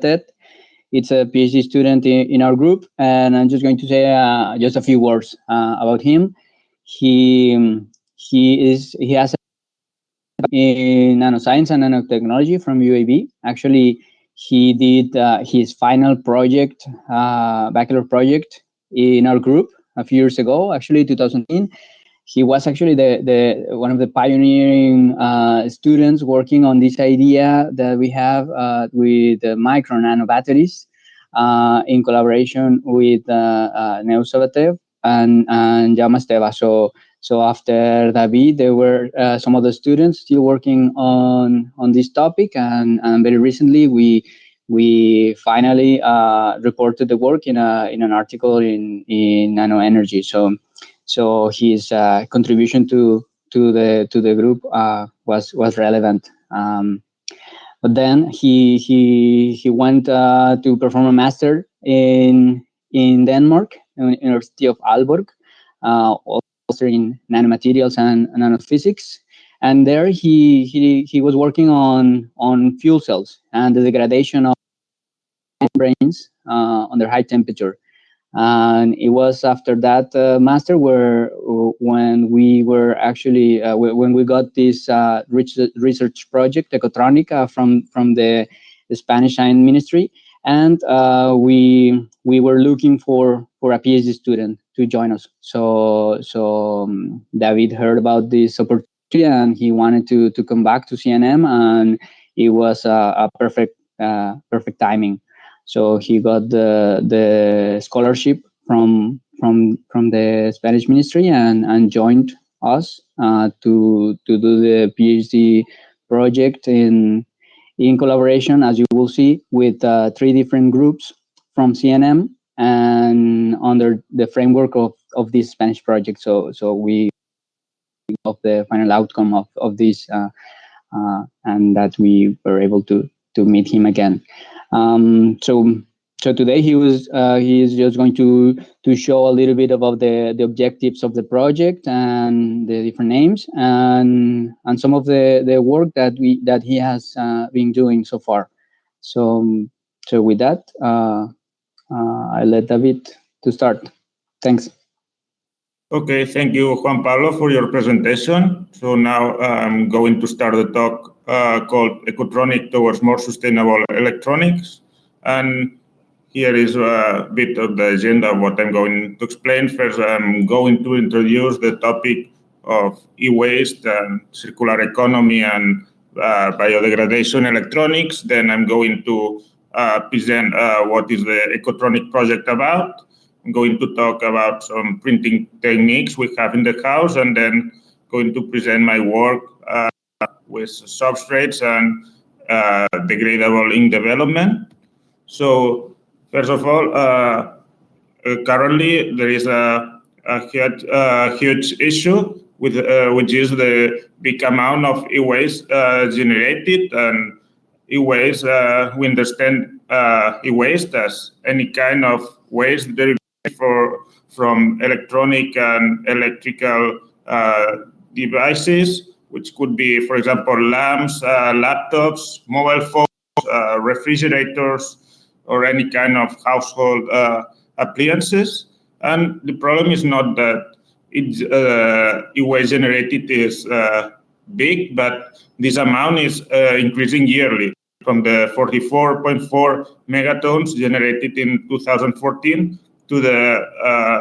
Batet. It's a PhD student in our group, and I'm just going to say just a few words about him. He has in nanoscience and nanotechnology from UAB. Actually, he did his final project, bachelor project, in our group a few years ago. Actually, 2010. He was actually the one of the pioneering students working on this idea that we have with micro nano batteries in collaboration with Neus Sabatev and Jaume Esteve. So after David, there were some other students still working on this topic, and very recently we finally reported the work in an article in Nano Energy. So his contribution to the group was relevant. But then he went to perform a master in Denmark, University of Aalborg, also in nanomaterials and nanophysics. And there he was working on fuel cells and the degradation of membranes under high temperature. And it was after that master when we were actually when we got this research project EcoTronic from the Spanish Science Ministry, and we were looking for a PhD student to join us. So David heard about this opportunity and he wanted to come back to CNM, and it was a perfect timing. So he got the scholarship from the Spanish Ministry and joined us to do the PhD project in collaboration, as you will see, with 3 different groups from CNM and under the framework of this Spanish project. So we of the final outcome of this and that we were able to meet him again. So today he is just going to show a little bit about the objectives of the project and the different names and some of the work that he has been doing so far. So with that, I let David to start. Thanks. Okay, thank you, Juan Pablo, for your presentation. So now I'm going to start the talk called EcoTronic Towards More Sustainable Electronics. And here is a bit of the agenda of what I'm going to explain. First, I'm going to introduce the topic of e-waste and circular economy and biodegradation electronics. Then I'm going to present what is the EcoTronic project about. I'm going to talk about some printing techniques we have in the house, and then going to present my work with substrates and degradable ink development. So first of all, currently there is a huge issue with which is the big amount of e-waste generated. And e-waste, we understand e-waste as any kind of waste derived from electronic and electrical devices, which could be, for example, lamps, laptops, mobile phones, refrigerators, or any kind of household appliances. And the problem is not that e-waste generated is big, but this amount is increasing yearly from the 44.4 megatons generated in 2014 to the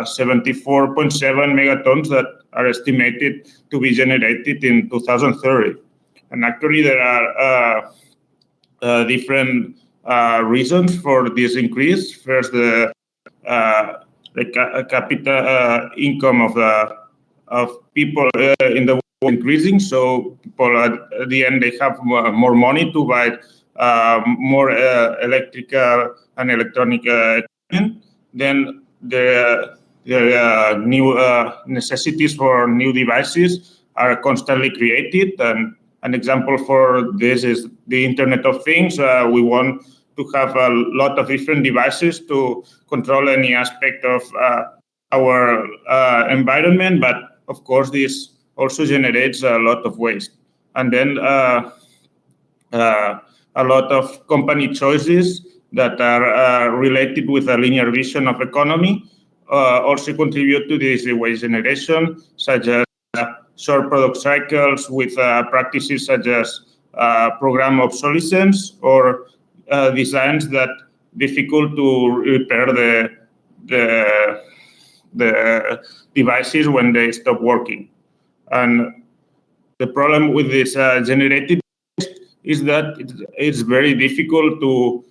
74.7 megatons that are estimated to be generated in 2030. And actually there are different reasons for this increase. First, the capital income of people in the world increasing, so people at the end they have more money to buy more electrical and electronic equipment. Then the new necessities for new devices are constantly created, and an example for this is the Internet of Things. We want to have a lot of different devices to control any aspect of our environment, but of course this also generates a lot of waste. And then a lot of company choices that are related with a linear vision of economy also contribute to this waste generation, such as short product cycles with practices such as program obsolescence or designs that difficult to repair the devices when they stop working. And the problem with this generated waste is that it's very difficult to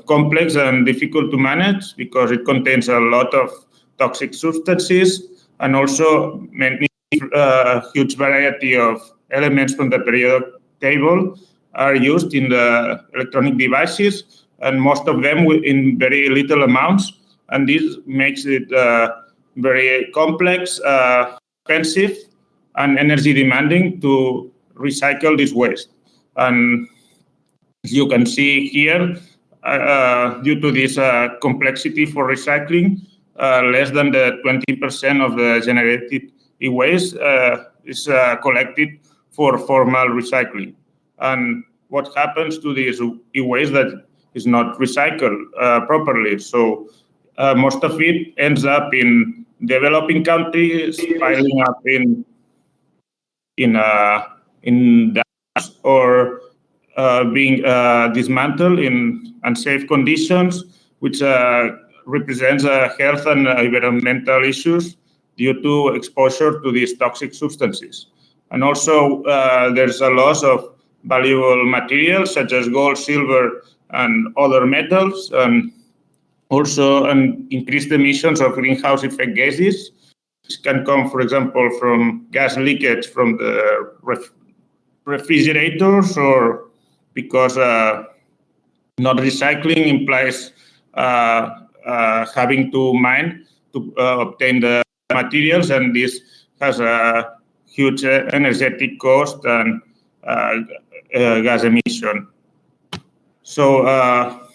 complex and difficult to manage because it contains a lot of toxic substances and also many huge variety of elements from the periodic table are used in the electronic devices, and most of them in very little amounts, and this makes it very complex, expensive, and energy demanding to recycle this waste. And as you can see here, due to this complexity for recycling, less than the 20% of the generated e-waste is collected for formal recycling. And what happens to this e-waste that is not recycled properly? So most of it ends up in developing countries, piling up in dams or being dismantled in unsafe conditions, which represents health and environmental issues due to exposure to these toxic substances. And also, there's a loss of valuable materials such as gold, silver, and other metals, and also increased emissions of greenhouse effect gases. This can come, for example, from gas leakage from the refrigerators, or because not recycling implies having to mine to obtain the materials, and this has a huge energetic cost and gas emission. So a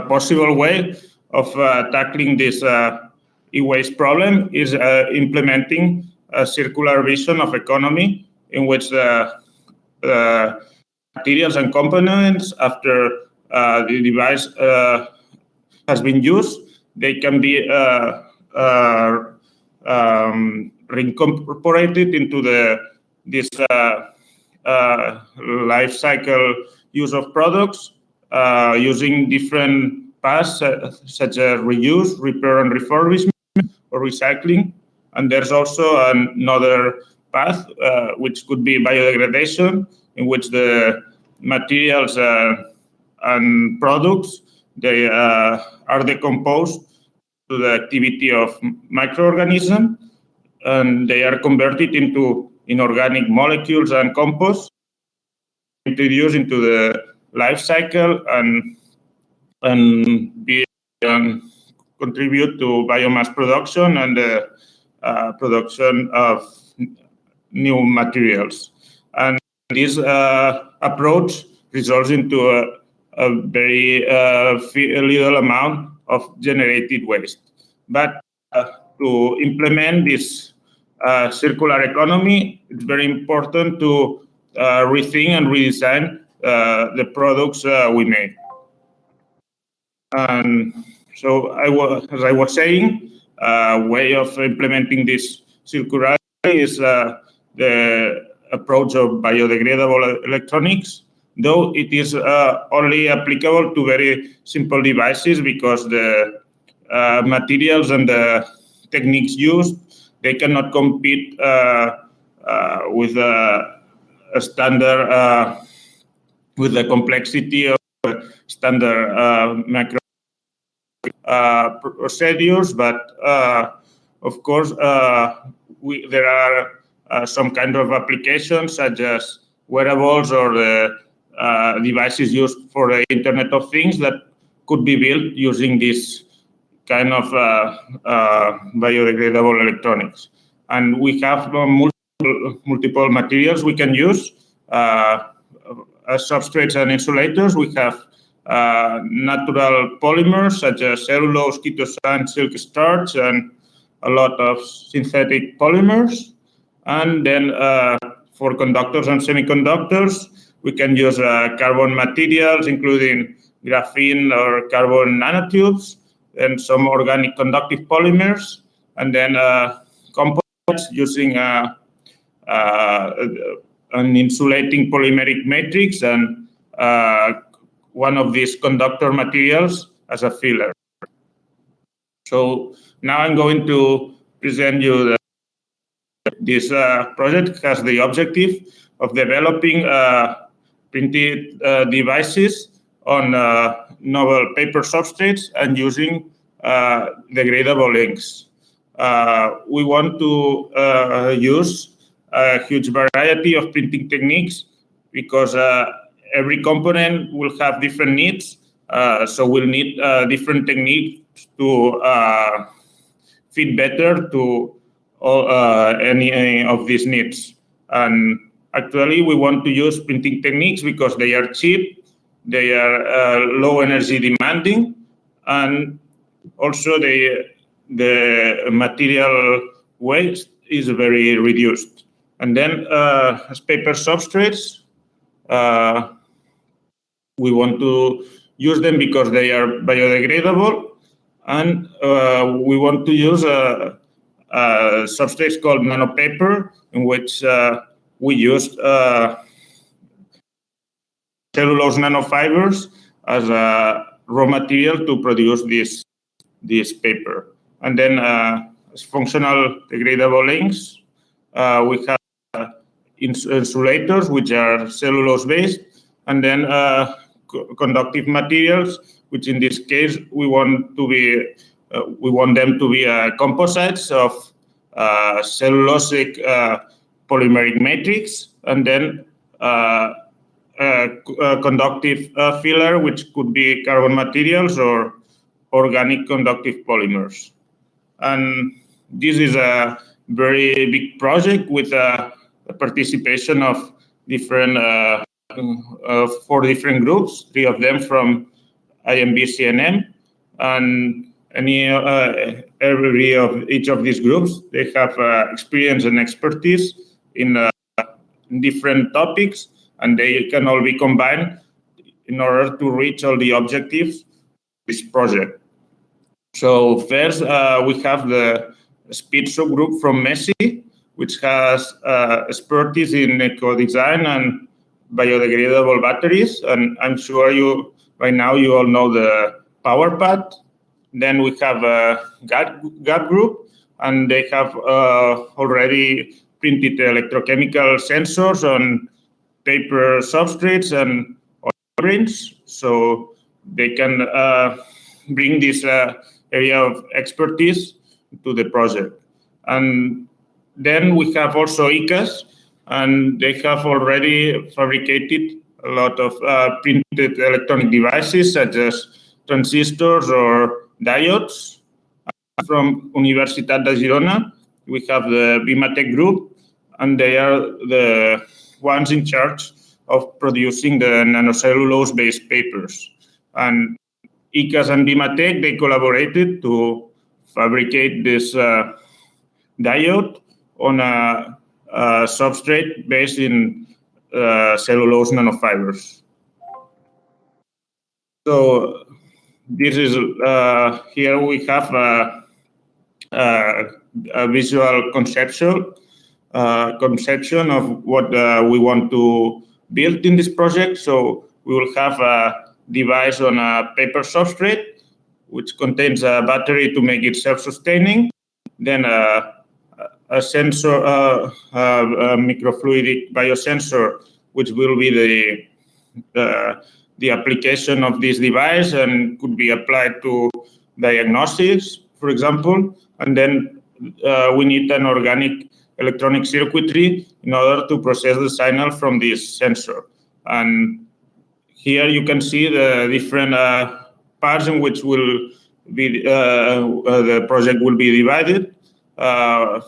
possible way of tackling this e-waste problem is implementing a circular vision of economy in which the materials and components, after the device has been used, they can be reincorporated into this life cycle use of products using different paths such as reuse, repair and refurbishment, or recycling. And there's also another path which could be biodegradation, in which the materials and products, they are decomposed to the activity of microorganisms, and they are converted into inorganic molecules and compost, introduced into the life cycle and contribute to biomass production and the production of new materials. And this approach results into a very little amount of generated waste. But to implement this circular economy, it's very important to rethink and redesign the products we make. And so, as I was saying, a way of implementing this circularity is the approach of biodegradable electronics, though it is only applicable to very simple devices because the materials and the techniques used, they cannot compete with a standard, with the complexity of standard macro procedures, but of course there are some kind of applications such as wearables or the devices used for the Internet of Things that could be built using this kind of biodegradable electronics. And we have multiple materials we can use as substrates and insulators. We have natural polymers such as cellulose, chitosan, silk starch, and a lot of synthetic polymers. And then for conductors and semiconductors, we can use carbon materials, including graphene or carbon nanotubes, and some organic conductive polymers, and then composites using an insulating polymeric matrix and one of these conductor materials as a filler. So now I'm going to present you this project has the objective of developing printed devices on novel paper substrates and using degradable inks. We want to use a huge variety of printing techniques because every component will have different needs. So we'll need different techniques to fit better to any of these needs. And actually, we want to use printing techniques because they are cheap, they are low energy demanding, and also the material waste is very reduced. And then as paper substrates, we want to use them because they are biodegradable, and we want to use substrates called nanopaper, in which we used cellulose nanofibers as a raw material to produce this paper. And then as functional degradable inks, we have insulators, which are cellulose-based, and then conductive materials, which in this case we want them to be composites of cellulosic polymeric matrix, and then conductive filler, which could be carbon materials or organic conductive polymers. And this is a very big project with a participation of different 4 different groups, 3 of them from IMB-CNM, and every of each of these groups, they have experience and expertise in different topics, and they can all be combined in order to reach all the objectives of this project. So first, we have the speed subgroup from MESSI, which has expertise in eco-design and biodegradable batteries, and I'm sure by now you all know the power pad. Then we have a GAB group, and they have already printed electrochemical sensors on paper substrates and prints, so they can bring this area of expertise to the project. And then we have also ICAS, and they have already fabricated a lot of printed electronic devices such as transistors or diodes. From Universitat de Girona, we have the Batet group, and they are the ones in charge of producing the nanocellulose-based papers. And ICAS and Batet, they collaborated to fabricate this diode on a substrate based in cellulose nanofibers. So this is here we have a visual conception of what we want to build in this project. So we will have a device on a paper substrate, which contains a battery to make it self-sustaining, then a sensor, a microfluidic biosensor, which will be the application of this device and could be applied to diagnostics, for example. And then we need an organic electronic circuitry in order to process the signal from this sensor. And here you can see the different parts in which will be the project will be divided.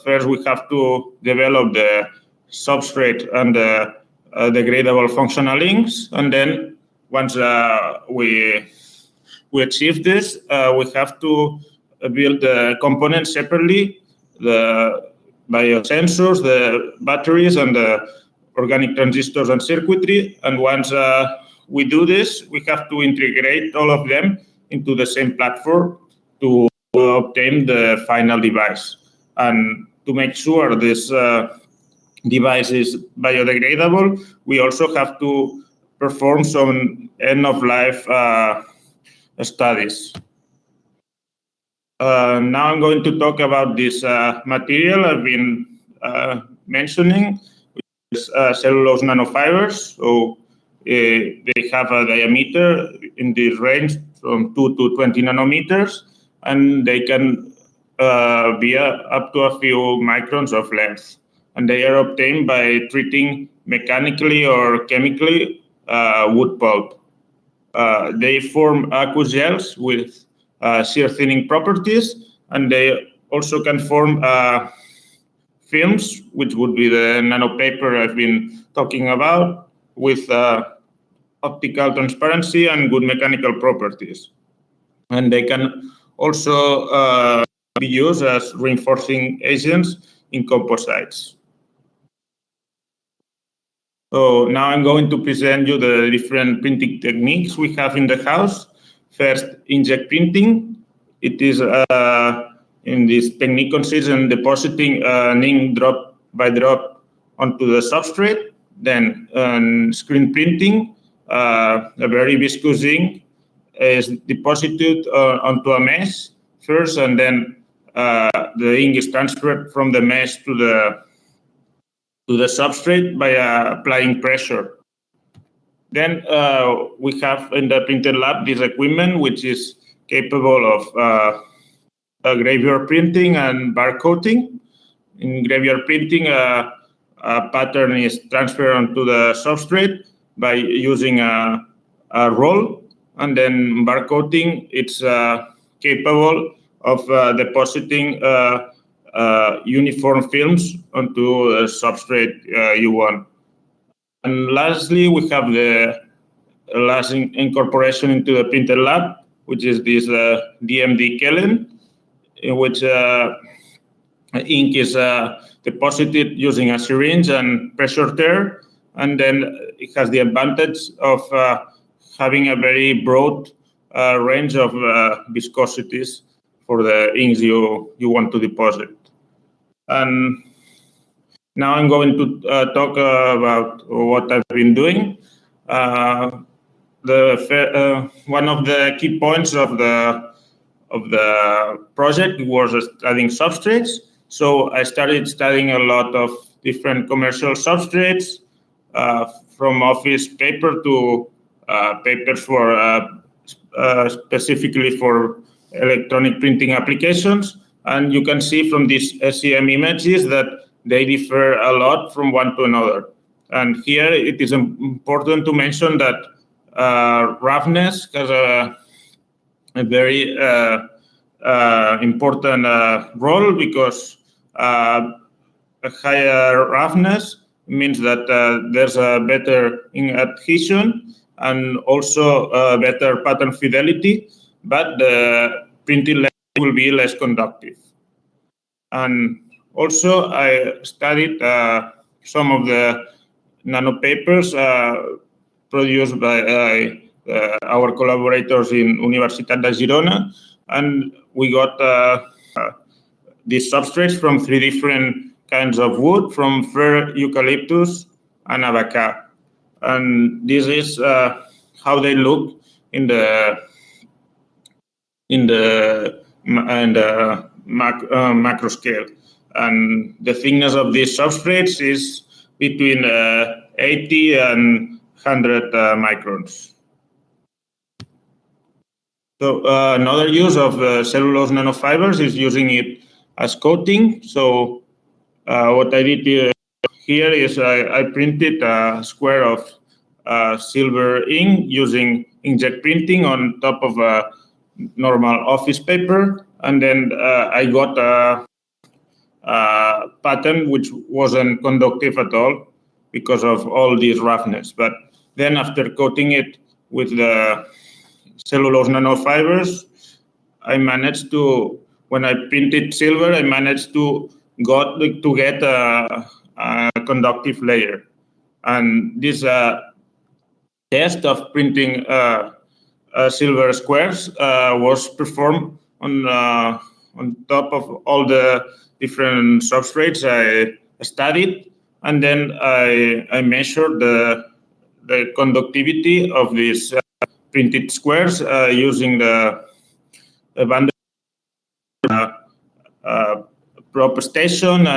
First, we have to develop the substrate and the degradable functional inks, and then once we achieve this, we have to build the components separately, the biosensors, the batteries, and the organic transistors and circuitry. And once we do this, we have to integrate all of them into the same platform to obtain the final device. And to make sure this device is biodegradable, we also have to perform some end-of-life studies. Now I'm going to talk about this material I've been mentioning, which is cellulose nanofibers. So they have a diameter in this range from 2 to 20 nanometers, and they can be up to a few microns of length. And they are obtained by treating mechanically or chemically wood pulp. They form aqueous gels with shear thinning properties, and they also can form films, which would be the nanopaper I've been talking about, with optical transparency and good mechanical properties. And they can also be used as reinforcing agents in composites. So now I'm going to present you the different printing techniques we have in the house. First, inkjet printing. It is in this technique consists in depositing an ink drop by drop onto the substrate. Then screen printing, a very viscous ink is deposited onto a mesh first, and then the ink is transferred from the mesh to the substrate by applying pressure. Then we have in the printer lab this equipment which is capable of gravure printing and barcoding. In gravure printing, a pattern is transferred onto the substrate by using a roll, and then barcoding, it's capable of depositing uniform films onto a substrate you want. And lastly, we have the last incorporation into the printer lab, which is this DMD Kellen, in which ink is deposited using a syringe and pressure tear, and then it has the advantage of having a very broad range of viscosities for the inks you want to deposit. And now I'm going to talk about what I've been doing. One of the key points of the project was studying substrates. So I started studying a lot of different commercial substrates, from office paper to papers for specifically for electronic printing applications. And you can see from these SEM images that they differ a lot from one to another. And here it is important to mention that roughness has a very important role, because a higher roughness means that there's a better ink adhesion and also better pattern fidelity, but the printing level will be less conductive. And also I studied some of the nanopapers produced by our collaborators in Universitat de Girona, and we got these substrates from 3 different kinds of wood, from fir, eucalyptus, and abaca. And this is how they look in the macro scale. And the thickness of these substrates is between 80 and 100 microns. So another use of cellulose nanofibers is using it as coating. So what I did here is I printed a square of silver ink using inkjet printing on top of a normal office paper, and then I got a pattern which wasn't conductive at all because of all this roughness. But then after coating it with the cellulose nanofibers, I managed to, when I printed silver, I managed to get a conductive layer. And this test of printing silver squares was performed on top of all the different substrates I studied, and then I measured the conductivity of these printed squares using the Van probe station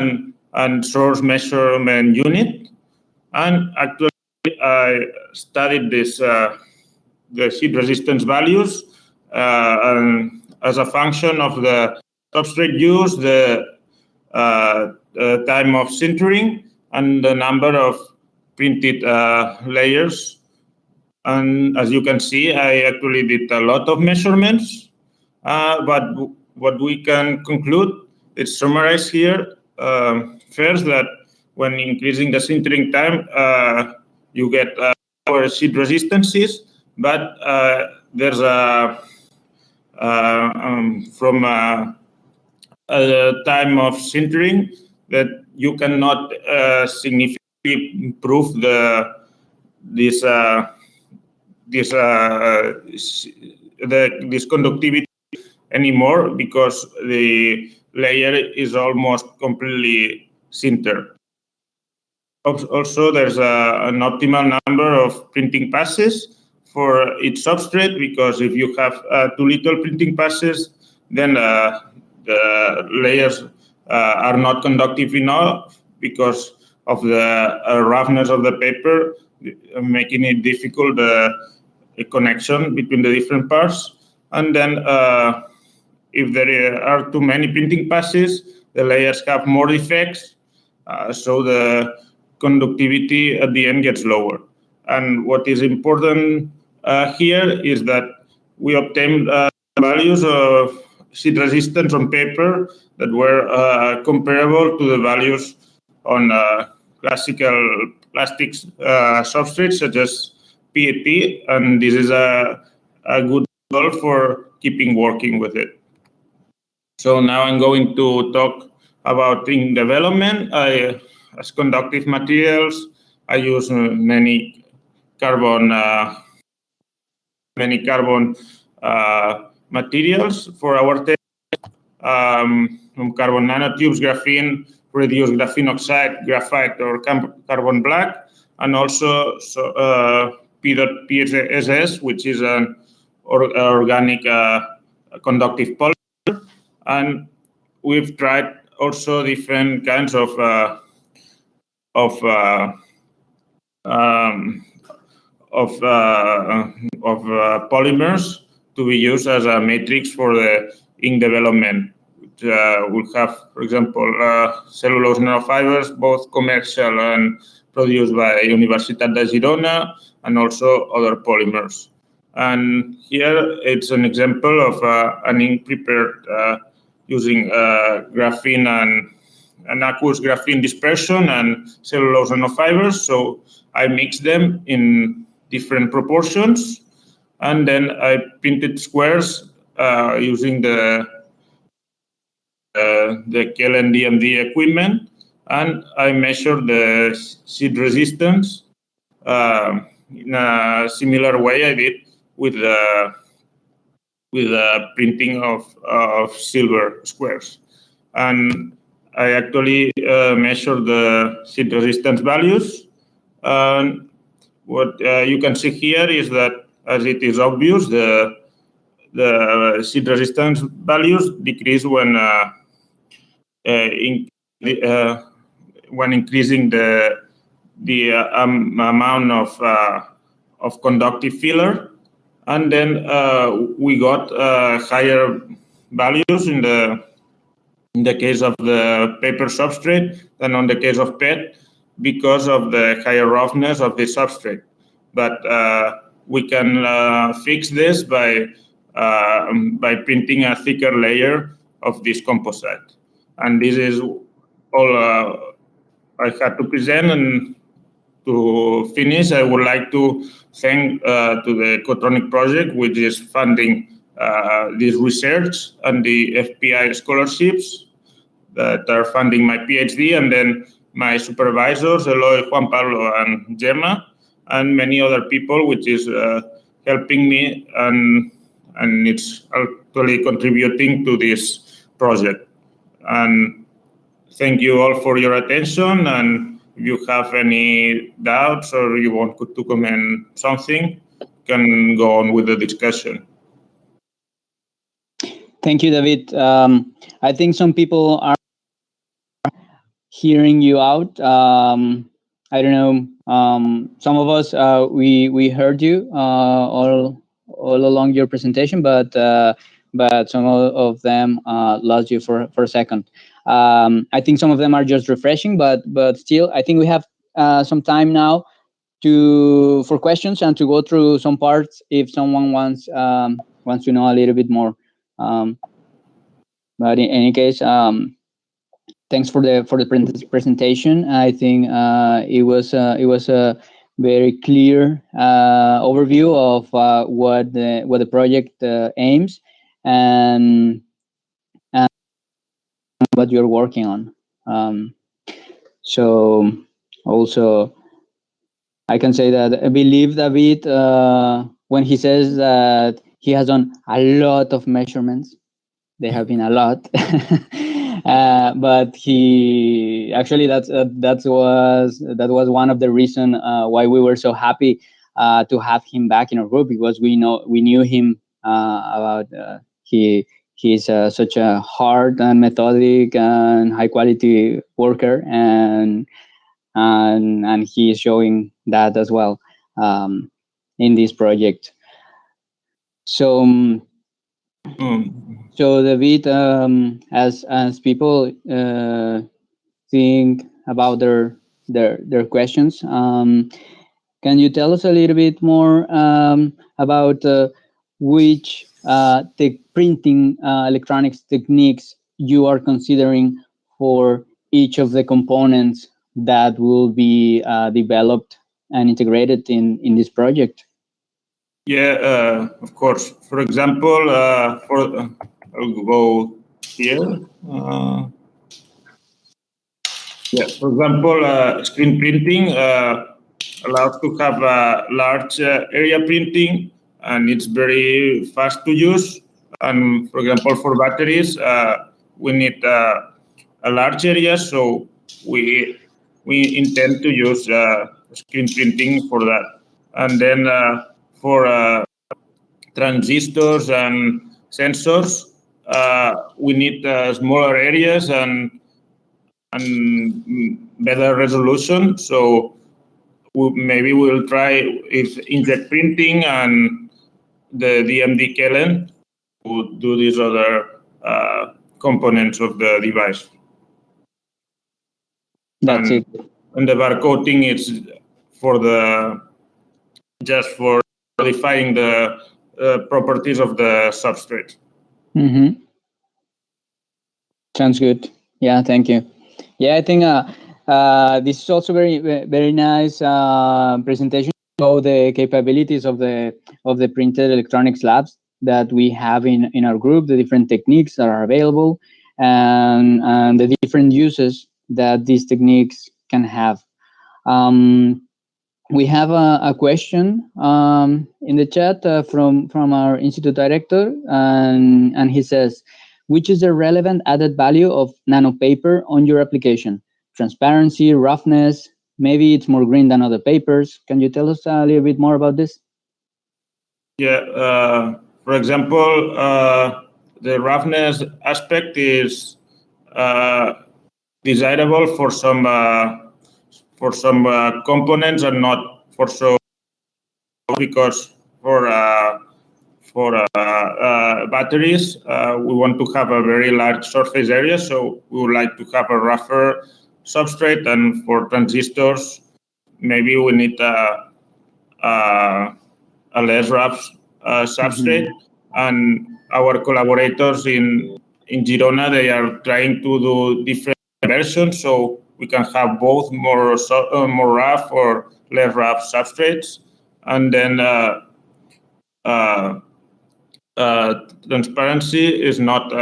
and source measurement unit. And actually, I studied this the heat resistance values and as a function of the substrate use, the time of sintering, and the number of printed layers. And as you can see, I actually did a lot of measurements. But what we can conclude is summarized here. First, that when increasing the sintering time, you get lower heat resistances, but there's from a time of sintering that you cannot significantly improve this conductivity anymore, because the layer is almost completely sintered. Also, there's an optimal number of printing passes for each substrate, because if you have too little printing passes, then the layers are not conductive enough because of the roughness of the paper, making it difficult a connection between the different parts. And then if there are too many printing passes, the layers have more defects, so the conductivity at the end gets lower. And what is important here is that we obtained values of heat resistance on paper that were comparable to the values on classical plastics substrates such as PET, and this is a good result for keeping working with it. So now I'm going to talk about in development. As conductive materials, I use many carbon materials for our test. From carbon nanotubes, graphene, reduced graphene oxide, graphite, or carbon black, and also PSS, which is an organic conductive polymer. And we've tried also different kinds of polymers to be used as a matrix for the ink development. We'll have, for example, cellulose nanofibers, both commercial and produced by Universitat de Girona, and also other polymers. And here it's an example of an ink prepared using graphene and aqueous graphene dispersion and cellulose nanofibers. So I mix them in different proportions, and then I printed squares using the Kellen DMD equipment, and I measured the heat resistance in a similar way I did with the printing of silver squares. And I actually measured the heat resistance values. And what you can see here is that, as it is obvious, the heat resistance values decrease when increasing the amount of conductive filler, and then we got higher values in the case of the paper substrate than on the case of PET, because of the higher roughness of the substrate. But we can fix this by printing a thicker layer of this composite. And this is all I had to present. And to finish, I would like to thank to the EcoTronic project, which is funding this research, and the FPI scholarships that are funding my PhD, and then my supervisors, Eloy, Juan, Pablo, and Gemma, and many other people, which is helping me, and it's actually contributing to this project. And thank you all for your attention. And if you have any doubts or you want to comment something, can go on with the discussion. Thank you, David. I think some people are hearing you out. I don't know. Some of us we heard you all along your presentation, but some of them lost you for a second. I think some of them are just refreshing, but still, I think we have some time now for questions and to go through some parts if someone wants to know a little bit more. But in any case, thanks for the presentation. I think it was a very clear overview of what the project aims and what you're working on. So also, I can say that I believe David when he says that he has done a lot of measurements. They have been a lot, but he actually that was one of the reason why we were so happy to have him back in our group, because we knew him about he's such a hard and methodic and high quality worker, and he is showing that as well in this project. So. So David, as people think about their questions, can you tell us a little bit more about which printing electronics techniques you are considering for each of the components that will be developed and integrated in this project? Yeah, of course. For example, I'll go here. For example, screen printing allows to have a large area printing, and it's very fast to use. And for example, for batteries, we need a large area, so we intend to use screen printing for that. And then for transistors and sensors, we need smaller areas and better resolution. So maybe we'll try if inkjet printing and the DMD Kellen to do these other components of the device. That's it. And the barcoding is just for modifying the properties of the substrate. Mm-hmm. Sounds good. Yeah, thank you. Yeah, I think this is also very nice presentation. Show the capabilities of the printed electronics labs that we have in our group, the different techniques that are available, and the different uses that these techniques can have. We have a question in the chat from our institute director, and he says, which is the relevant added value of nano paper on your application? Transparency, roughness, maybe it's more green than other papers. Can you tell us a little bit more about this? Yeah, for example, the roughness aspect is desirable for some components and not for so, because for batteries, we want to have a very large surface area, so we would like to have a rougher substrate. And for transistors, maybe we need a less rough substrate. Mm-hmm. And our collaborators in Girona, they are trying to do different versions, so we can have both more rough or less rough substrates. And then transparency is not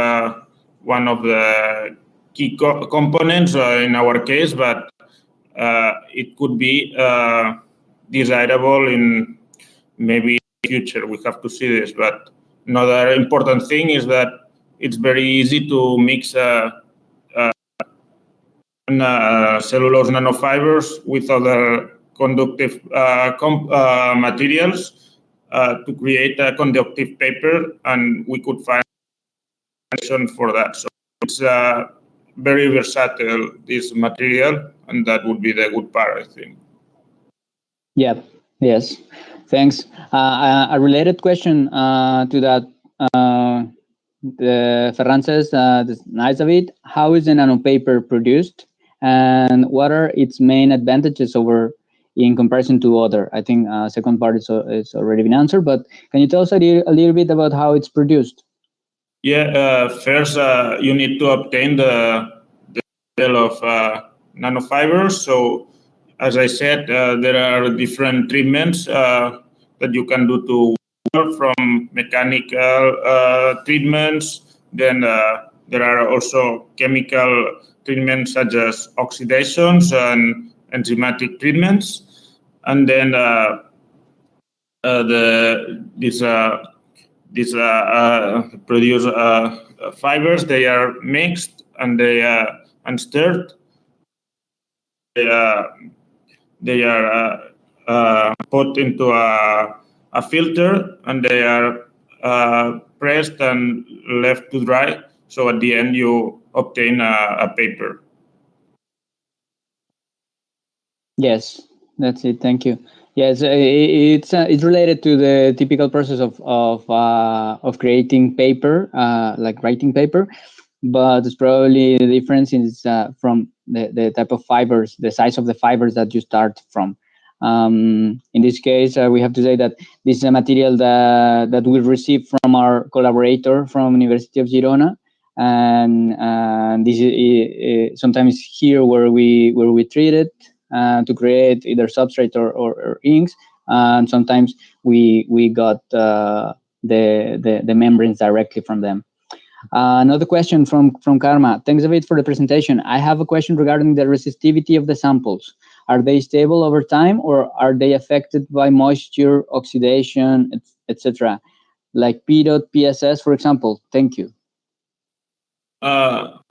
one of the key components in our case, but it could be desirable in maybe future. We have to see this. But another important thing is that it's very easy to mix cellulose nanofibers with other conductive materials to create a conductive paper, and we could find a solution for that. So it's very versatile, this material, and that would be the good part, I think. Yeah. Yes. Thanks. A related question to that. Ferran says, nice David, how is the nanopaper produced, and what are its main advantages over in comparison to other? I think second part is already been answered, but can you tell us a little bit about how it's produced? Yeah, first you need to obtain the level of nanofibers. So as I said, there are different treatments that you can do to water, from mechanical treatments. Then there are also chemical treatments such as oxidations and enzymatic treatments. And then these produce fibers. They are mixed and they and stirred. They are put into a filter, and they are pressed and left to dry. So at the end, you obtain a paper. Yes, that's it. Thank you. Yes, it's related to the typical process of creating paper, like writing paper, but it's probably the difference is from the type of fibers, the size of the fibers that you start from. In this case, we have to say that this is a material that we received from our collaborator from University of Girona, and this is sometimes here where we treat it to create either substrate or inks, and sometimes we got the membranes directly from them. Another question from Karma. Thanks, David, for the presentation. I have a question regarding the resistivity of the samples. Are they stable over time, or are they affected by moisture, oxidation, etc., like PEDOT-PSS, for example? Thank you. Up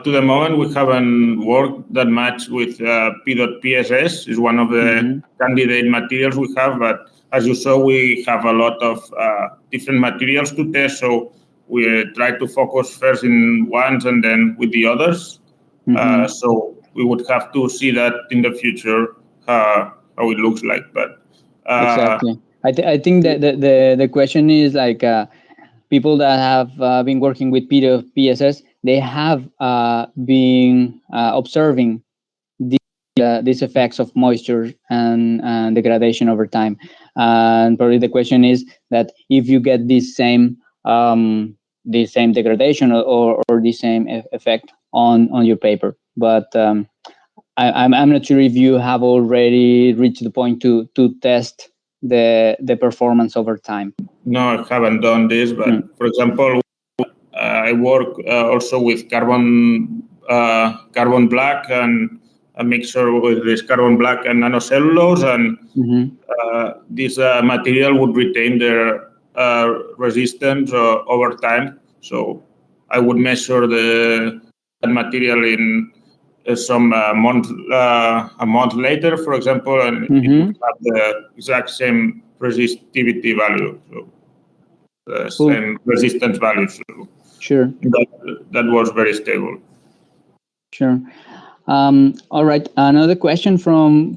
to the moment, we haven't worked that much with PEDOT-PSS. It's one of the candidate materials we have, but as you saw, we have a lot of different materials to test, so we try to focus first in ones and then with the others. So we would have to see that in the future how it looks like. But exactly, I think that the question is like people that have been working with PSS, they have been observing these effects of moisture and degradation over time. And probably the question is that if you get this same degradation or the same effect on your paper. But I'm not sure if you have already reached the point to test the performance over time. No, I haven't done this, but for example, I work also with carbon black and a mixture with this carbon black and nanocellulose, and this material would retain their resistance over time. So I would measure that material in some a month later, for example, and it would have the exact same resistivity value, so the same resistance value. So sure, that was very stable. Sure. All right. Another question from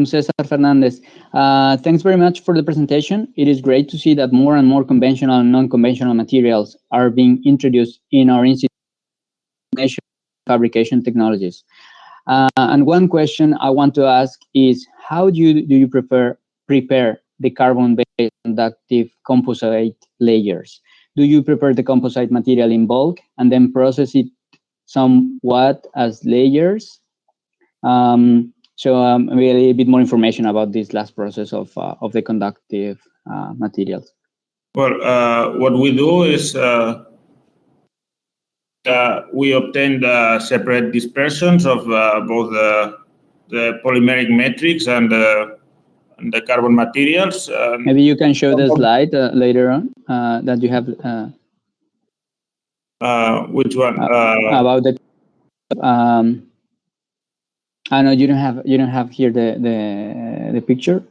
Cesar Fernandez. Thanks very much for the presentation. It is great to see that more and more conventional and non-conventional materials are being introduced in our institute fabrication technologies. And one question I want to ask is, how do you prepare the carbon-based conductive composite layers? Do you prepare the composite material in bulk and then process it somewhat as layers? So really a bit more information about this last process of the conductive materials. Well, what we do is we obtain the separate dispersions of both the the polymeric matrix and the carbon materials. Maybe you can show the slide later on that you have. Which one? About the. I know you don't have here the picture.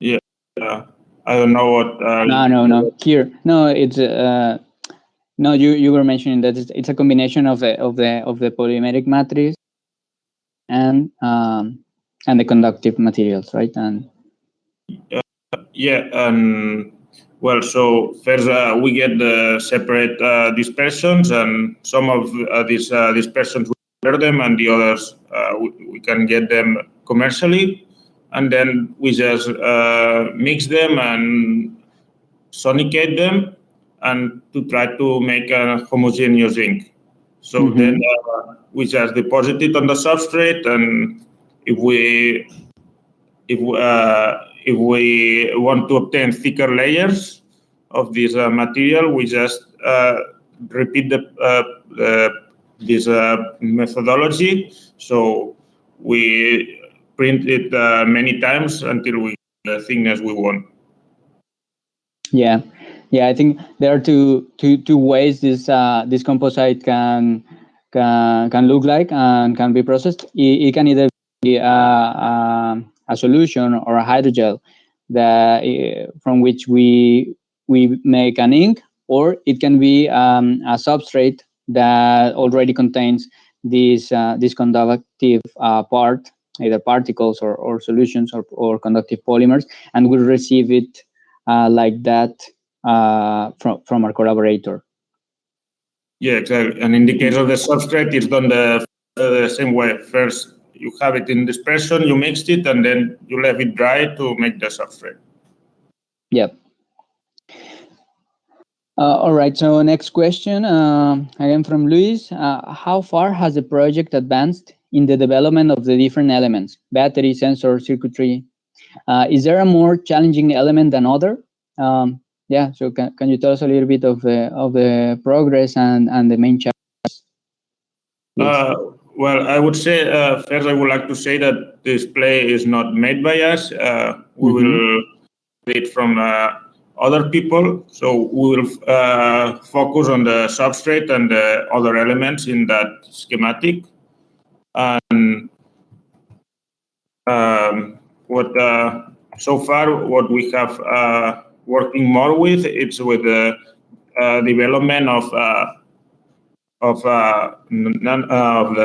Yeah, I don't know what. No. Here, no, it's no. You were mentioning that it's a combination of the polymeric matrix and the conductive materials, right? And well, so first we get the separate dispersions, and some of these dispersions we order them, and the others we can get them commercially, and then we just mix them and sonicate them, and to try to make a homogeneous ink. So then we just deposit it on the substrate, and if we want to obtain thicker layers of this material, we just repeat this methodology. So we print it many times until we get the thickness we want. Yeah, I think there are two ways this composite can look like and can be processed. It can either be a solution or a hydrogel that from which we make an ink, or it can be a substrate that already contains this conductive part, either particles or solutions or conductive polymers, and we receive it like that from our collaborator. Yeah, exactly. And in the case of the substrate, it's done the same way. First, you have it in dispersion, you mixed it, and then you let it dry to make the substrate. Yep. All right. So next question, again from Luis. How far has the project advanced in the development of the different elements, battery, sensor, circuitry? Is there a more challenging element than other? Yeah. So can you tell us a little bit of the progress and the main challenges? Well, I would say first I would like to say that this play is not made by us. We will get it from other people. So we will focus on the substrate and the other elements in that schematic. And so far what we have working more with, it's with the development of the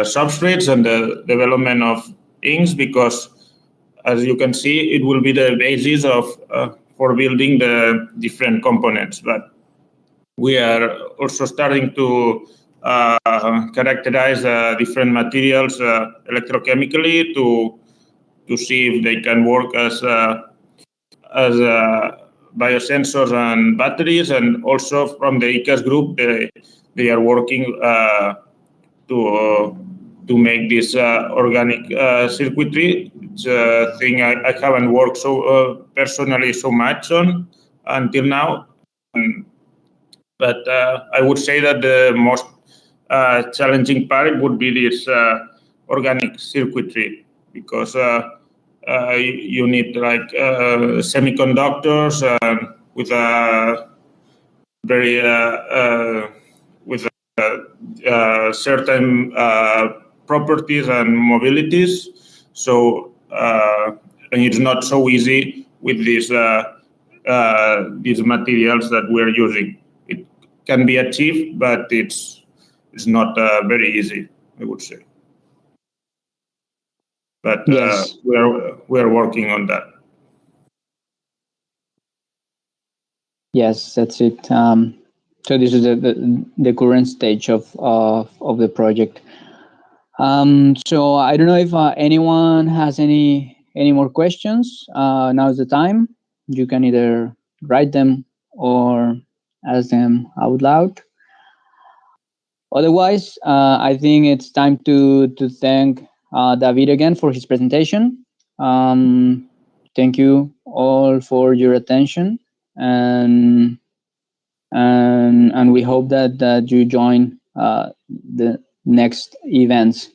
substrates and the development of inks, because as you can see, it will be the basis for building the different components. But we are also starting to characterize different materials electrochemically to see if they can work as biosensors and batteries. And also from the ICAS group, they are working to make this organic circuitry. It's a thing I haven't worked so personally so much on until now. But I would say that the most challenging part would be this organic circuitry, because you need like semiconductors with a very certain properties and mobilities. So and it's not so easy with these materials that we're using. It can be achieved, but it's not very easy, I would say. But yes, we are working on that. Yes, that's it. So this is the current stage of the project. So I don't know if anyone has any more questions. Now's the time. You can either write them or ask them out loud. Otherwise, I think it's time to thank David again for his presentation. Thank you all for your attention, and we hope that you join the next events